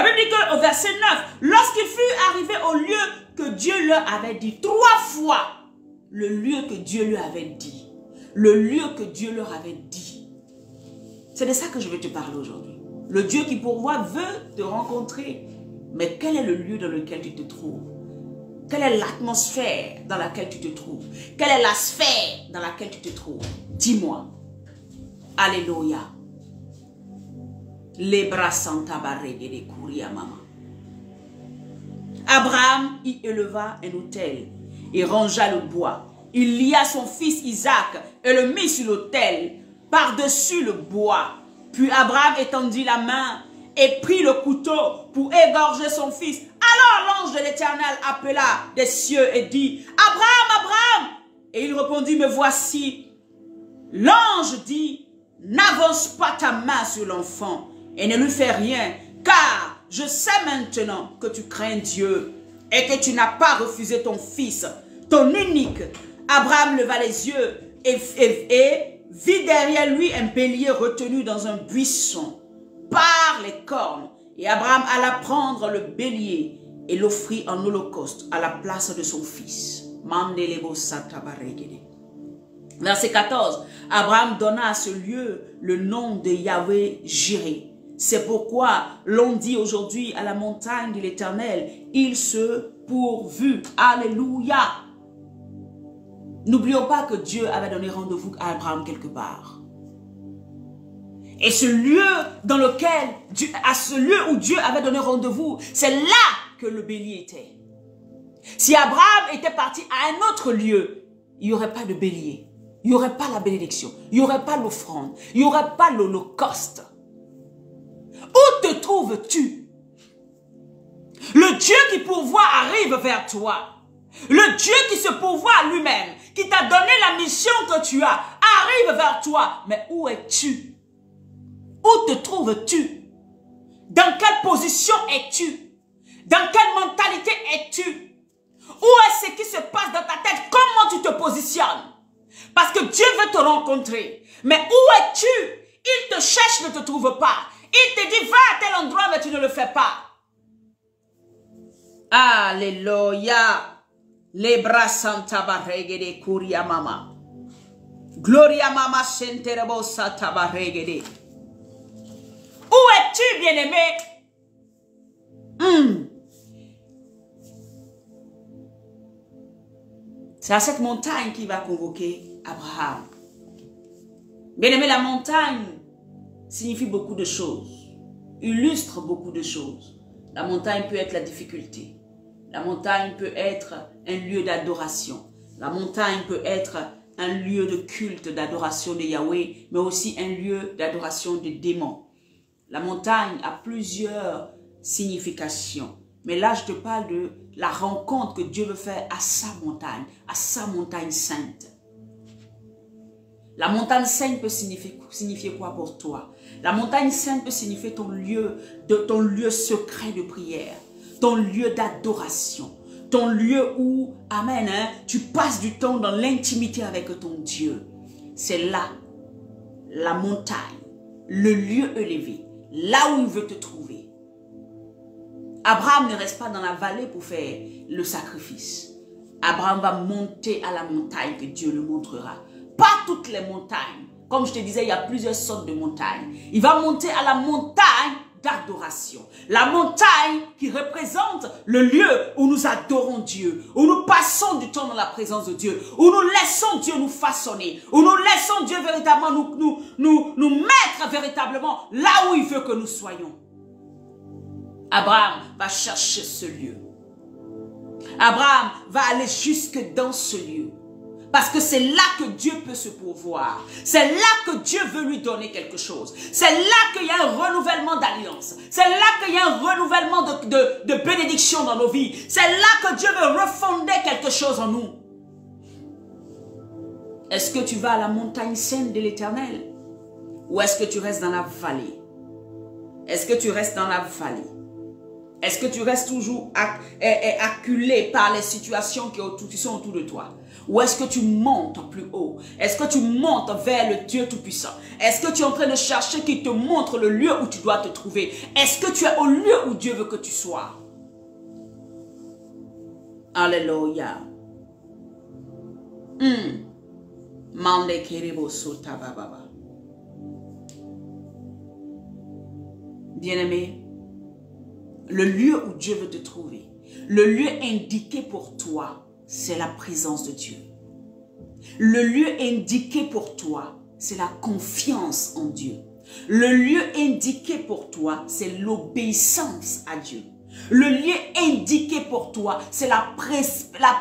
Bible dit qu'au verset 9, lorsqu'il fut arrivé au lieu que Dieu leur avait dit, 3 fois, le lieu que Dieu leur avait dit. Le lieu que Dieu leur avait dit. C'est de ça que je vais te parler aujourd'hui. Le Dieu qui pourvoit veut te rencontrer. Mais quel est le lieu dans lequel tu te trouves? Quelle est l'atmosphère dans laquelle tu te trouves? Quelle est la sphère dans laquelle tu te trouves? Dis-moi. Alléluia. Les bras santa barré de courir maman. Abraham y éleva un autel et rangea le bois. Il lia son fils Isaac et le mit sur l'autel par-dessus le bois. Puis Abraham étendit la main et prit le couteau pour égorger son fils. Alors l'ange de l'Éternel appela des cieux et dit, Abraham, Abraham! Et il répondit, me voici. L'ange dit, n'avance pas ta main sur l'enfant et ne lui fais rien, car je sais maintenant que tu crains Dieu et que tu n'as pas refusé ton fils, ton unique. Abraham leva les yeux et vit derrière lui un bélier retenu dans un buisson par les cornes. Et Abraham alla prendre le bélier et l'offrit en holocauste à la place de son fils. Verset 14. Abraham donna à ce lieu le nom de Yahweh Jireh. C'est pourquoi l'on dit aujourd'hui à la montagne de l'Éternel, il se pourvut. Alléluia. N'oublions pas que Dieu avait donné rendez-vous à Abraham quelque part. Et ce lieu dans lequel, à ce lieu où Dieu avait donné rendez-vous, c'est là que le bélier était. Si Abraham était parti à un autre lieu, il n'y aurait pas de bélier. Il n'y aurait pas la bénédiction. Il n'y aurait pas l'offrande. Il n'y aurait pas l'holocauste. Où te trouves-tu? Le Dieu qui pourvoit arrive vers toi. Le Dieu qui se pourvoit à lui-même, qui t'a donné la mission que tu as, arrive vers toi. Mais où es-tu? Où te trouves-tu? Dans quelle position es-tu? Dans quelle mentalité es-tu? Où est ce qui se passe dans ta tête? Comment tu te positionnes? Parce que Dieu veut te rencontrer. Mais où es-tu? Il te cherche, ne te trouve pas. Il te dit, va à tel endroit, mais tu ne le fais pas. Alléluia. Les bras santa barregede kuria mama. Gloria mama senterebo santa barregede. Où es-tu, bien-aimé? C'est à cette montagne qui va convoquer Abraham. Bien-aimé, la montagne signifie beaucoup de choses, illustre beaucoup de choses. La montagne peut être la difficulté. La montagne peut être un lieu d'adoration. La montagne peut être un lieu de culte, d'adoration de Yahweh, mais aussi un lieu d'adoration des démons. La montagne a plusieurs significations. Mais là, je te parle de la rencontre que Dieu veut faire à sa montagne sainte. La montagne sainte peut signifier quoi pour toi? La montagne sainte peut signifier ton lieu secret de prière, ton lieu d'adoration, ton lieu où, amen, tu passes du temps dans l'intimité avec ton Dieu. C'est là, la montagne, le lieu élevé, là où il veut te trouver. Abraham ne reste pas dans la vallée pour faire le sacrifice. Abraham va monter à la montagne que Dieu le montrera. Pas toutes les montagnes. Comme je te disais, il y a plusieurs sortes de montagnes. Il va monter à la montagne d'adoration. La montagne qui représente le lieu où nous adorons Dieu, où nous passons du temps dans la présence de Dieu, où nous laissons Dieu nous façonner, où nous laissons Dieu véritablement nous mettre véritablement là où il veut que nous soyons. Abraham va chercher ce lieu. Abraham va aller jusque dans ce lieu. Parce que c'est là que Dieu peut se pourvoir. C'est là que Dieu veut lui donner quelque chose. C'est là qu'il y a un renouvellement d'alliance. C'est là qu'il y a un renouvellement de bénédiction dans nos vies. C'est là que Dieu veut refonder quelque chose en nous. Est-ce que tu vas à la montagne sainte de l'Éternel? Ou est-ce que tu restes dans la vallée? Est-ce que tu restes dans la vallée? Est-ce que tu restes toujours acculé par les situations qui sont autour de toi? Ou est-ce que tu montes plus haut? Est-ce que tu montes vers le Dieu Tout-Puissant? Est-ce que tu es en train de chercher qu'il te montre le lieu où tu dois te trouver? Est-ce que tu es au lieu où Dieu veut que tu sois? Alléluia. Mande kerebo sota bababa. Bien-aimé, le lieu où Dieu veut te trouver, le lieu indiqué pour toi, c'est la présence de Dieu. Le lieu indiqué pour toi, c'est la confiance en Dieu. Le lieu indiqué pour toi, c'est l'obéissance à Dieu. Le lieu indiqué pour toi, c'est la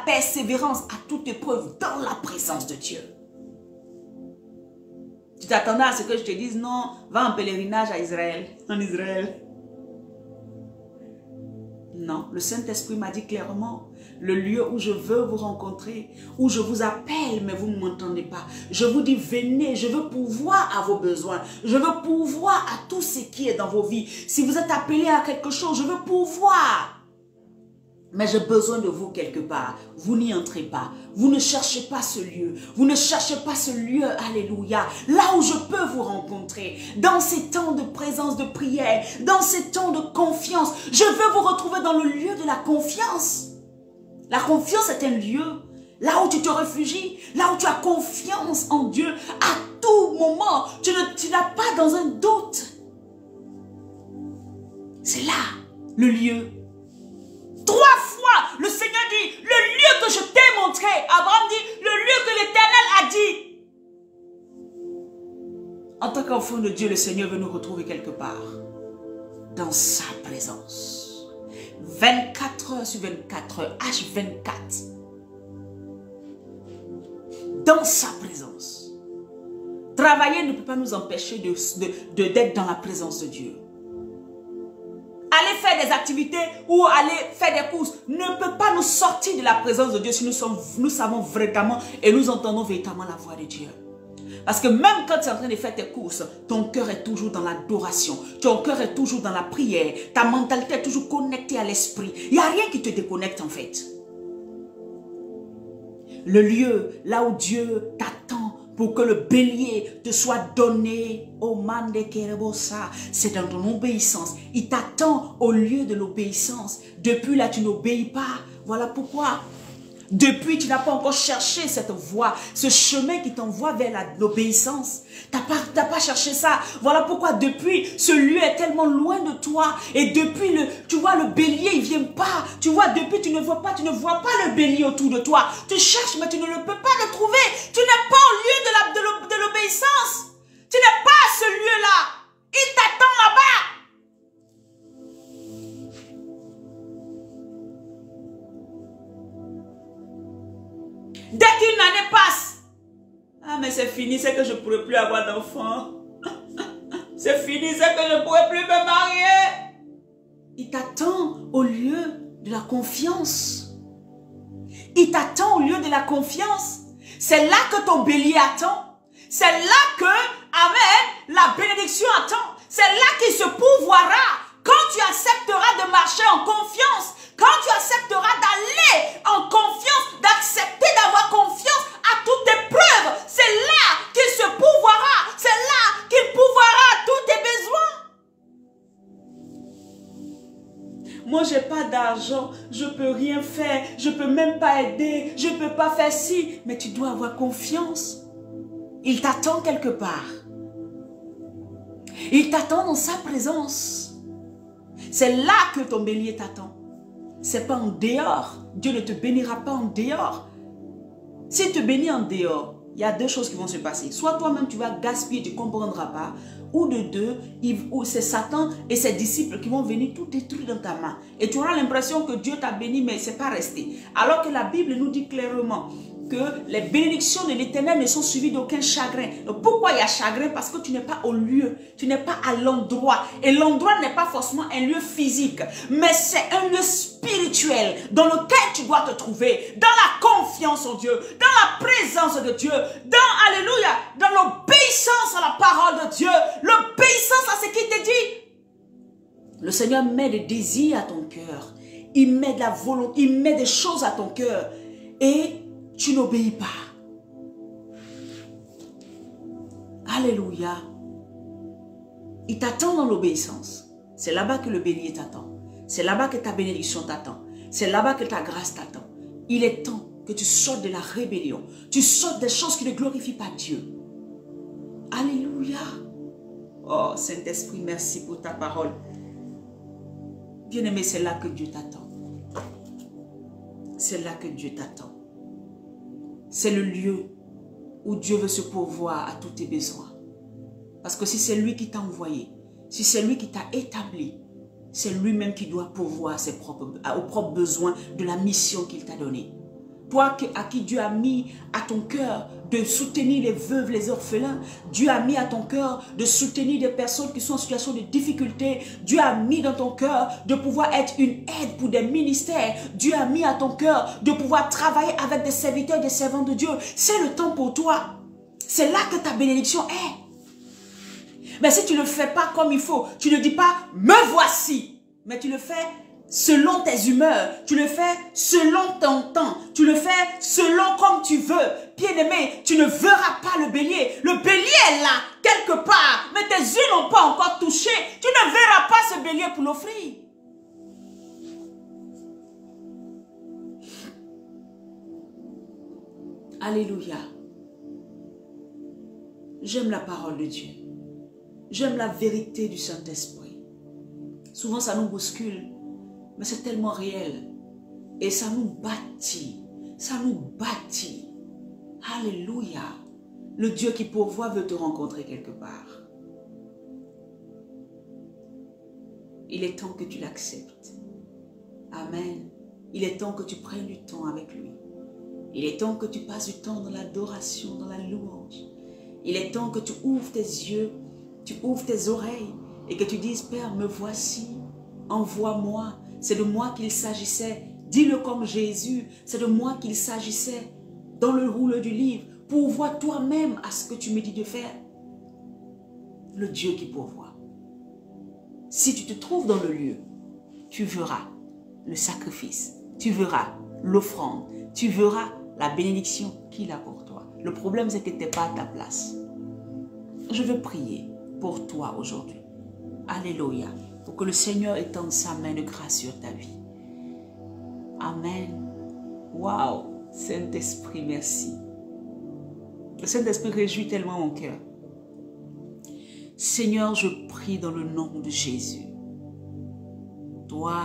persévérance à toute épreuve dans la présence de Dieu. Tu t'attendais à ce que je te dise, non, va en pèlerinage à Israël, en Israël. Non, le Saint-Esprit m'a dit clairement le lieu où je veux vous rencontrer, où je vous appelle, mais vous ne m'entendez pas. Je vous dis, venez, je veux pourvoir à vos besoins. Je veux pourvoir à tout ce qui est dans vos vies. Si vous êtes appelé à quelque chose, je veux pourvoir. Mais j'ai besoin de vous quelque part. Vous n'y entrez pas. Vous ne cherchez pas ce lieu. Vous ne cherchez pas ce lieu, alléluia. Là où je peux vous rencontrer. Dans ces temps de présence, de prière. Dans ces temps de confiance. Je veux vous retrouver dans le lieu de la confiance. La confiance est un lieu. Là où tu te réfugies. Là où tu as confiance en Dieu. À tout moment. Tu n'as pas dans un doute. C'est là le lieu. 3 fois, le Seigneur dit, le lieu que je t'ai montré. Abraham dit, le lieu que l'Éternel a dit. En tant qu'enfant de Dieu, le Seigneur veut nous retrouver quelque part. Dans sa présence. 24 heures sur 24 heures, H24. Dans sa présence. Travailler ne peut pas nous empêcher d'être dans la présence de Dieu. Aller faire des activités ou aller faire des courses ne peut pas nous sortir de la présence de Dieu si nous savons véritablement et nous entendons véritablement la voix de Dieu. Parce que même quand tu es en train de faire tes courses, ton cœur est toujours dans l'adoration, ton cœur est toujours dans la prière, ta mentalité est toujours connectée à l'esprit. Il n'y a rien qui te déconnecte en fait. Le lieu là où Dieu t'attend pour que le bélier te soit donné, oh man de Kerebosa, c'est dans ton obéissance. Il t'attend au lieu de l'obéissance. Depuis là, tu n'obéis pas. Voilà pourquoi. Depuis, tu n'as pas encore cherché cette voie, ce chemin qui t'envoie vers l'obéissance. Tu n'as pas cherché ça. Voilà pourquoi depuis, ce lieu est tellement loin de toi. Et depuis, tu vois, le bélier, il ne vient pas. Tu vois, depuis, tu ne vois pas le bélier autour de toi. Tu cherches, mais tu ne peux pas le trouver. Tu n'es pas au lieu de l'obéissance. Tu n'es pas à ce lieu-là. Il t'attend là-bas. Dès qu'une année passe, ah mais c'est fini, c'est que je ne pourrai plus avoir d'enfants. C'est fini, c'est que je ne pourrai plus me marier. Il t'attend au lieu de la confiance. Il t'attend au lieu de la confiance. C'est là que ton bélier attend. C'est là que, amen, la bénédiction attend. C'est là qu'il se pourvoira. Quand tu accepteras de marcher en confiance, quand tu accepteras d'aller en confiance, d'accepter d'avoir confiance à toute épreuve, c'est là qu'il se pourvoira. C'est là qu'il pourvoira tous tes besoins. Moi, je n'ai pas d'argent, je ne peux rien faire, je ne peux même pas aider, je ne peux pas faire ci. Mais tu dois avoir confiance. Il t'attend quelque part. Il t'attend dans sa présence. C'est là que ton bélier t'attend. Ce n'est pas en dehors. Dieu ne te bénira pas en dehors. S'il te bénit en dehors, il y a 2 choses qui vont se passer. Soit toi-même tu vas gaspiller, tu ne comprendras pas. Ou de 2, c'est Satan et ses disciples qui vont venir tout détruire dans ta main. Et tu auras l'impression que Dieu t'a béni, mais ce n'est pas resté. Alors que la Bible nous dit clairement que les bénédictions de l'Éternel ne sont suivies d'aucun chagrin. Donc pourquoi il y a chagrin? Parce que tu n'es pas au lieu, tu n'es pas à l'endroit. Et l'endroit n'est pas forcément un lieu physique, mais c'est un lieu spirituel dans lequel tu dois te trouver, dans la confiance en Dieu, dans la présence de Dieu, dans, alléluia, dans l'obéissance à la parole de Dieu, l'obéissance à ce qu'il te dit. Le Seigneur met des désirs à ton cœur, il met de la volonté, il met des choses à ton cœur et tu n'obéis pas. Alléluia. Il t'attend dans l'obéissance. C'est là-bas que le bélier t'attend. C'est là-bas que ta bénédiction t'attend. C'est là-bas que ta grâce t'attend. Il est temps que tu sortes de la rébellion. Tu sortes des choses qui ne glorifient pas Dieu. Alléluia. Oh Saint-Esprit, merci pour ta parole. Bien-aimé, c'est là que Dieu t'attend. C'est là que Dieu t'attend. C'est le lieu où Dieu veut se pourvoir à tous tes besoins. Parce que si c'est lui qui t'a envoyé, si c'est lui qui t'a établi, c'est lui-même qui doit pourvoir aux propres besoins de la mission qu'il t'a donnée. Toi à qui Dieu a mis à ton cœur de soutenir les veuves, les orphelins. Dieu a mis à ton cœur de soutenir des personnes qui sont en situation de difficulté. Dieu a mis dans ton cœur de pouvoir être une aide pour des ministères. Dieu a mis à ton cœur de pouvoir travailler avec des serviteurs, des servants de Dieu. C'est le temps pour toi. C'est là que ta bénédiction est. Mais si tu ne le fais pas comme il faut, tu ne dis pas « me voici », mais tu le fais selon tes humeurs, tu le fais selon ton temps, tu le fais selon comme tu veux. Bien-aimé, tu ne verras pas le bélier. Le bélier est là, quelque part, mais tes yeux n'ont pas encore touché. Tu ne verras pas ce bélier pour l'offrir. Alléluia. J'aime la parole de Dieu. J'aime la vérité du Saint-Esprit. Souvent, ça nous bouscule. Mais c'est tellement réel. Et ça nous bâtit. Ça nous bâtit. Alléluia. Le Dieu qui pourvoit veut te rencontrer quelque part. Il est temps que tu l'acceptes. Amen. Il est temps que tu prennes du temps avec lui. Il est temps que tu passes du temps dans l'adoration, dans la louange. Il est temps que tu ouvres tes yeux, tu ouvres tes oreilles et que tu dises, Père, me voici, envoie-moi. C'est de moi qu'il s'agissait. Dis-le comme Jésus. C'est de moi qu'il s'agissait. Dans le rouleau du livre. Pourvois toi-même à ce que tu me dis de faire. Le Dieu qui pourvoit. Si tu te trouves dans le lieu, tu verras le sacrifice. Tu verras l'offrande. Tu verras la bénédiction qu'il a pour toi. Le problème, c'est que tu n'es pas à ta place. Je veux prier pour toi aujourd'hui. Alléluia. Pour que le Seigneur étende sa main de grâce sur ta vie. Amen. Waouh. Saint-Esprit, merci. Le Saint-Esprit réjouit tellement mon cœur. Seigneur, je prie dans le nom de Jésus. Toi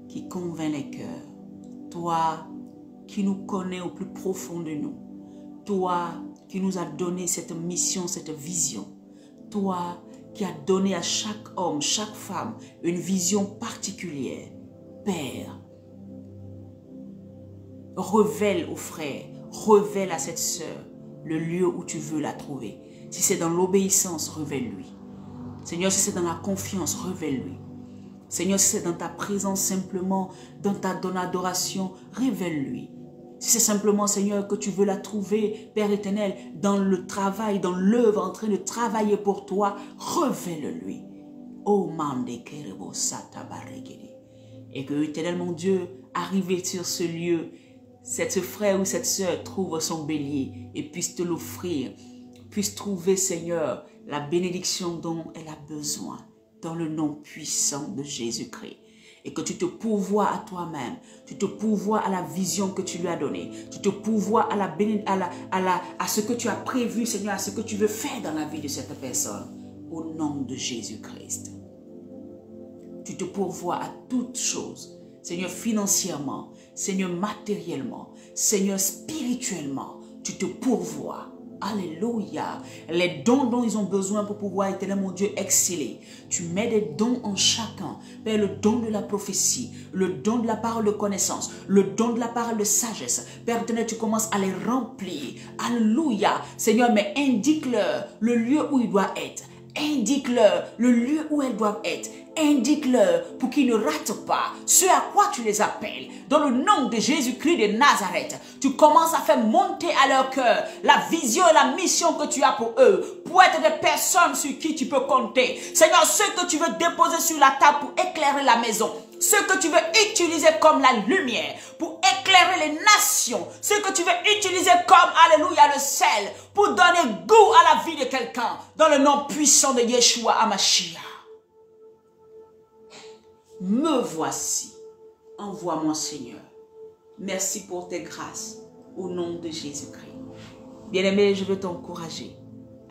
qui convainc les cœurs. Toi qui nous connais au plus profond de nous. Toi qui nous as donné cette mission, cette vision. Toi qui a donné à chaque homme, chaque femme, une vision particulière. Père, révèle aux frères, révèle à cette sœur le lieu où tu veux la trouver. Si c'est dans l'obéissance, révèle-lui. Seigneur, si c'est dans la confiance, révèle-lui. Seigneur, si c'est dans ta présence simplement, dans adoration, révèle-lui. Si c'est simplement, Seigneur, que tu veux la trouver, Père éternel, dans le travail, dans l'œuvre, en train de travailler pour toi, révèle-lui. Oh, mande kerebo sata baregede. Et que, éternel mon Dieu, arrivé sur ce lieu, cette frère ou cette sœur trouve son bélier et puisse te l'offrir, puisse trouver, Seigneur, la bénédiction dont elle a besoin, dans le nom puissant de Jésus-Christ. Et que tu te pourvois à toi-même, tu te pourvois à la vision que tu lui as donnée, tu te pourvois à ce que tu as prévu, Seigneur, à ce que tu veux faire dans la vie de cette personne, au nom de Jésus-Christ. Tu te pourvois à toutes choses, Seigneur, financièrement, Seigneur, matériellement, Seigneur, spirituellement, tu te pourvois. Alléluia. Les dons dont ils ont besoin pour pouvoir, éternel mon Dieu, exceller. Tu mets des dons en chacun. Père, le don de la prophétie, le don de la parole de connaissance, le don de la parole de sagesse. Père éternel, tu commences à les remplir. Alléluia. Seigneur, mais indique-leur le lieu où ils doivent être. Indique-leur le lieu où elles doivent être. Indique-leur pour qu'ils ne ratent pas ce à quoi tu les appelles. Dans le nom de Jésus-Christ de Nazareth, tu commences à faire monter à leur cœur la vision et la mission que tu as pour eux, pour être des personnes sur qui tu peux compter. Seigneur, ceux que tu veux déposer sur la table pour éclairer la maison, ceux que tu veux utiliser comme la lumière pour éclairer les nations, ceux que tu veux utiliser comme, alléluia, le sel pour donner goût à la vie de quelqu'un, dans le nom puissant de Yeshua HaMashiach. Me voici, envoie-moi Seigneur. Merci pour tes grâces, au nom de Jésus-Christ. Bien-aimé, je veux t'encourager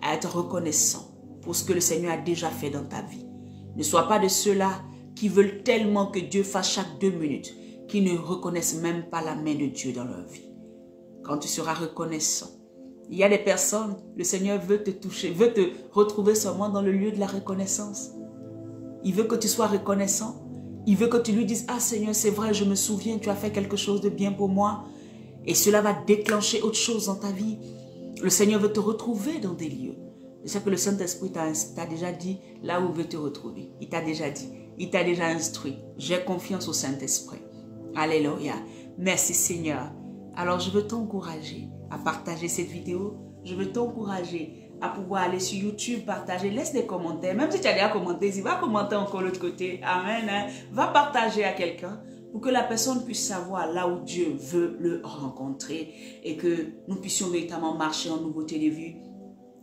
à être reconnaissant pour ce que le Seigneur a déjà fait dans ta vie. Ne sois pas de ceux-là qui veulent tellement que Dieu fasse chaque 2 minutes, qui ne reconnaissent même pas la main de Dieu dans leur vie. Quand tu seras reconnaissant, il y a des personnes, le Seigneur veut te toucher, veut te retrouver seulement dans le lieu de la reconnaissance. Il veut que tu sois reconnaissant. Il veut que tu lui dises, ah Seigneur, c'est vrai, je me souviens, tu as fait quelque chose de bien pour moi. Et cela va déclencher autre chose dans ta vie. Le Seigneur veut te retrouver dans des lieux. C'est ça que le Saint-Esprit t'a déjà dit là où il veut te retrouver. Il t'a déjà dit. Il t'a déjà instruit. J'ai confiance au Saint-Esprit. Alléluia. Merci Seigneur. Alors je veux t'encourager à partager cette vidéo. Je veux t'encourager à pouvoir aller sur YouTube, partager. Laisse des commentaires. Même si tu as déjà commenté, va commenter encore l'autre côté. Amen. Hein? Va partager à quelqu'un pour que la personne puisse savoir là où Dieu veut le rencontrer et que nous puissions véritablement marcher en nouveauté de vue.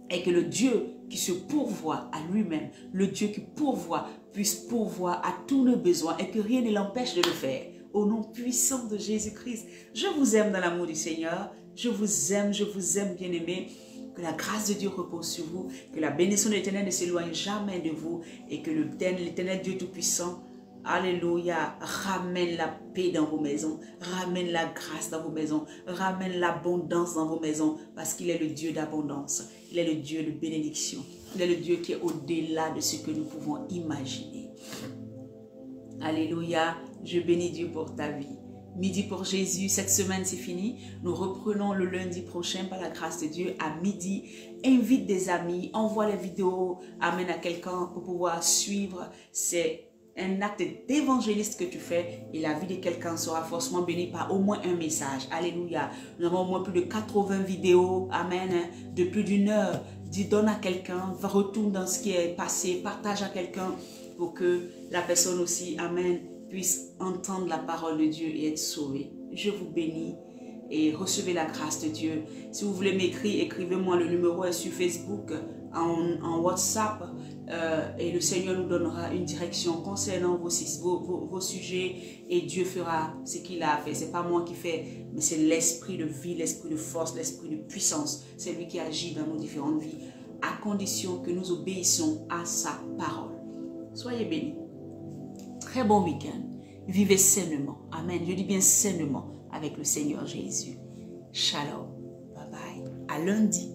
Et que le Dieu qui se pourvoit à lui-même, le Dieu qui pourvoit, puisse pourvoir à tous nos besoins et que rien ne l'empêche de le faire. Au nom puissant de Jésus-Christ, je vous aime dans l'amour du Seigneur. Je vous aime, bien-aimés. Que la grâce de Dieu repose sur vous, que la bénédiction de l'Éternel ne s'éloigne jamais de vous et que l'Éternel Dieu Tout-Puissant, alléluia, ramène la paix dans vos maisons, ramène la grâce dans vos maisons, ramène l'abondance dans vos maisons parce qu'il est le Dieu d'abondance, il est le Dieu de bénédiction, il est le Dieu qui est au-delà de ce que nous pouvons imaginer. Alléluia, je bénis Dieu pour ta vie. Midi pour Jésus, cette semaine c'est fini. Nous reprenons le lundi prochain par la grâce de Dieu à midi. Invite des amis, envoie les vidéos, amène à quelqu'un pour pouvoir suivre. C'est un acte d'évangéliste que tu fais et la vie de quelqu'un sera forcément bénie par au moins un message. Alléluia. Nous avons au moins plus de 80 vidéos, amen, de plus d'1 heure. Dis, donne à quelqu'un, retourne dans ce qui est passé, partage à quelqu'un pour que la personne aussi, amen, puisse entendre la parole de Dieu et être sauvé. Je vous bénis et recevez la grâce de Dieu. Si vous voulez m'écrire, écrivez-moi, le numéro est sur Facebook, en WhatsApp, et le Seigneur nous donnera une direction concernant vos sujets et Dieu fera ce qu'il a fait. Ce n'est pas moi qui fais, mais c'est l'esprit de vie, l'esprit de force, l'esprit de puissance. C'est lui qui agit dans nos différentes vies, à condition que nous obéissons à sa parole. Soyez bénis. Très bon week-end. Vivez sainement. Amen. Je dis bien sainement avec le Seigneur Jésus. Shalom. Bye bye. À lundi.